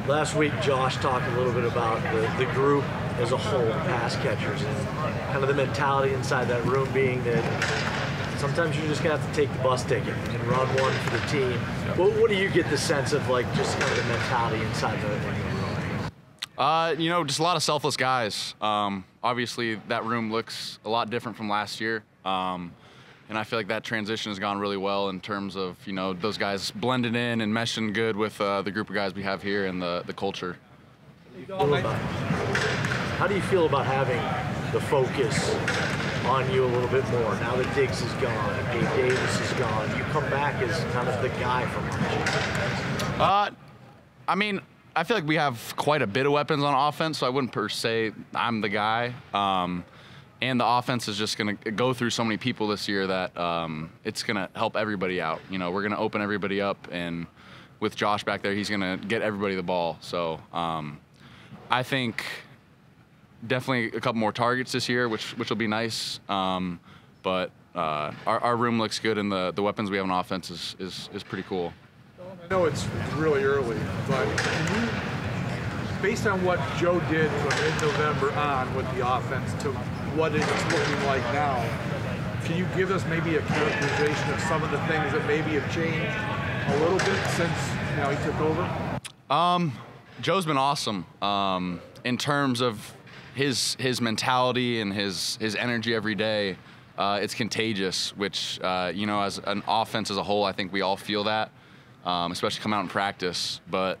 Last week, Josh talked a little bit about the group as a whole, pass catchers, and kind of the mentality inside that room being that sometimes you're just going to have to take the bus ticket and run one for the team. Yep. What do you get the sense of, like, just kind of the mentality inside the room? You know, just a lot of selfless guys. Obviously, that room looks a lot different from last year. And I feel like that transition has gone really well in terms of, you know, those guys blending in and meshing good with the group of guys we have here and the culture. How do you feel about having the focus on you a little bit more now that Diggs is gone and Gabe Davis is gone? You come back as kind of the guy from last year. I mean, I feel like we have quite a bit of weapons on offense, so I wouldn't per se I'm the guy. And the offense is just going to go through so many people this year that it's going to help everybody out. You know, we're going to open everybody up, and with Josh back there, he's going to get everybody the ball. So I think definitely a couple more targets this year, which will be nice. But our room looks good, and the weapons we have on offense is pretty cool. I know it's really early, but based on what Joe did from mid-November on with the offense to what it's looking like now, can you give us maybe a characterization of some of the things that maybe have changed a little bit since he took over? Joe's been awesome in terms of his mentality and his energy every day. It's contagious, which you know, as an offense as a whole, I think we all feel that, especially come out in practice. But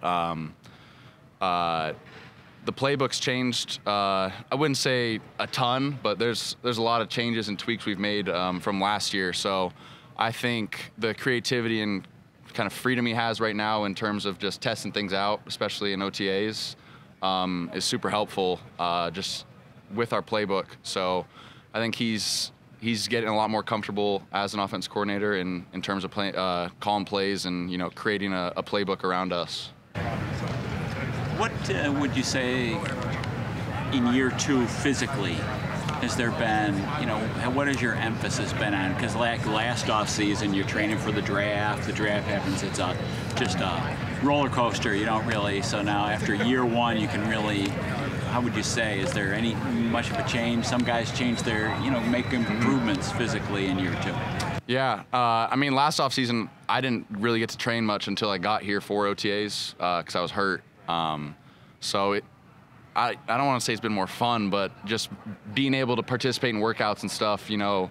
the playbook's changed. I wouldn't say a ton, but there's a lot of changes and tweaks we've made from last year. So I think the creativity and kind of freedom he has right now in terms of just testing things out, especially in OTAs, is super helpful just with our playbook. So I think he's getting a lot more comfortable as an offense coordinator in terms of calling plays and, you know, creating a playbook around us. What would you say in year two physically? Has there been, you know, what has your emphasis been on? Because like last offseason, you're training for the draft. The draft happens, it's just a roller coaster. You don't really, so now after year one, you can really, how would you say, is there any much of a change? Some guys change their, you know, make improvements physically in year two. Yeah, I mean, last offseason, I didn't really get to train much until I got here for OTAs because I was hurt. So I don't want to say it's been more fun, but just being able to participate in workouts and stuff, you know,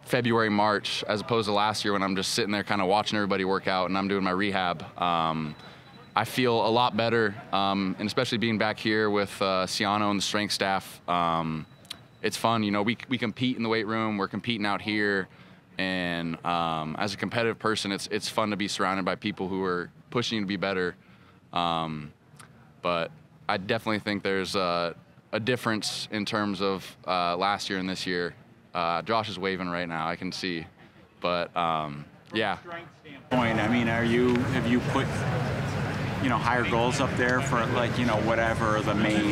February, March, as opposed to last year when I'm just sitting there kind of watching everybody work out and I'm doing my rehab. I feel a lot better, and especially being back here with Ciano and the strength staff, it's fun. You know, we compete in the weight room, we're competing out here, and as a competitive person, it's fun to be surrounded by people who are pushing you to be better. But I definitely think there's a difference in terms of last year and this year. Josh is waving right now, I can see. But yeah. Point. I mean, have you put, you know, higher goals up there for, like, you know, whatever the main?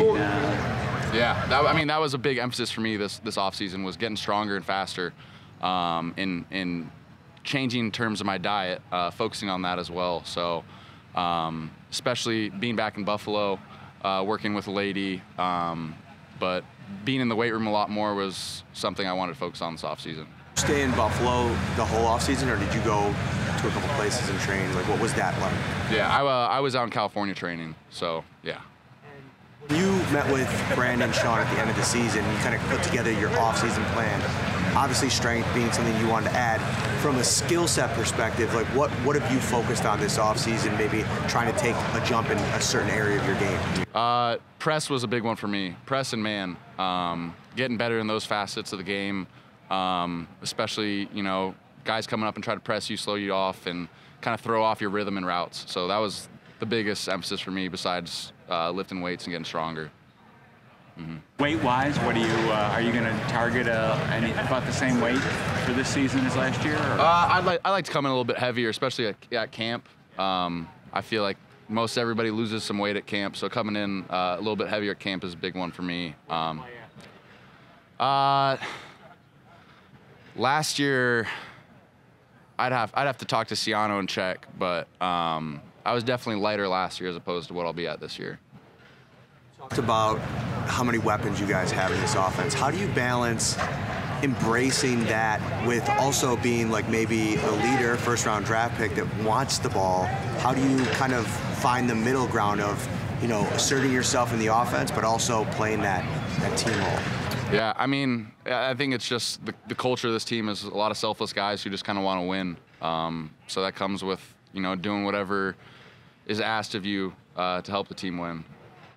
Yeah, I mean, that was a big emphasis for me this offseason, was getting stronger and faster, in changing terms of my diet, focusing on that as well. So. Especially being back in Buffalo, working with a lady, but being in the weight room a lot more was something I wanted to focus on this offseason. Stay in Buffalo the whole offseason, or did you go to a couple places and train? Like, what was that like? Yeah, I was out in California training, so yeah. You met with Brandon Sean at the end of the season. You kind of put together your off-season plan. Obviously, strength being something you wanted to add. From a skill set perspective, like what have you focused on this offseason? Maybe trying to take a jump in a certain area of your game. Press was a big one for me. Press and man, getting better in those facets of the game. Especially, you know, guys coming up and try to press you, slow you off, and kind of throw off your rhythm and routes. So that was the biggest emphasis for me, besides lifting weights and getting stronger. Mm-hmm. Weight-wise, what are you going to target about the same weight for this season as last year? Or? I like to come in a little bit heavier, especially at camp. I feel like most everybody loses some weight at camp, so coming in a little bit heavier at camp is a big one for me. Last year, I'd have to talk to Ciano and check, but I was definitely lighter last year as opposed to what I'll be at this year. Talked about how many weapons you guys have in this offense. How do you balance embracing that with also being like maybe a leader, first-round draft pick that wants the ball? How do you kind of find the middle ground of, you know, asserting yourself in the offense, but also playing that team role? Yeah, I mean, I think it's just the culture of this team is a lot of selfless guys who just kind of want to win. So that comes with, you know, doing whatever is asked of you to help the team win.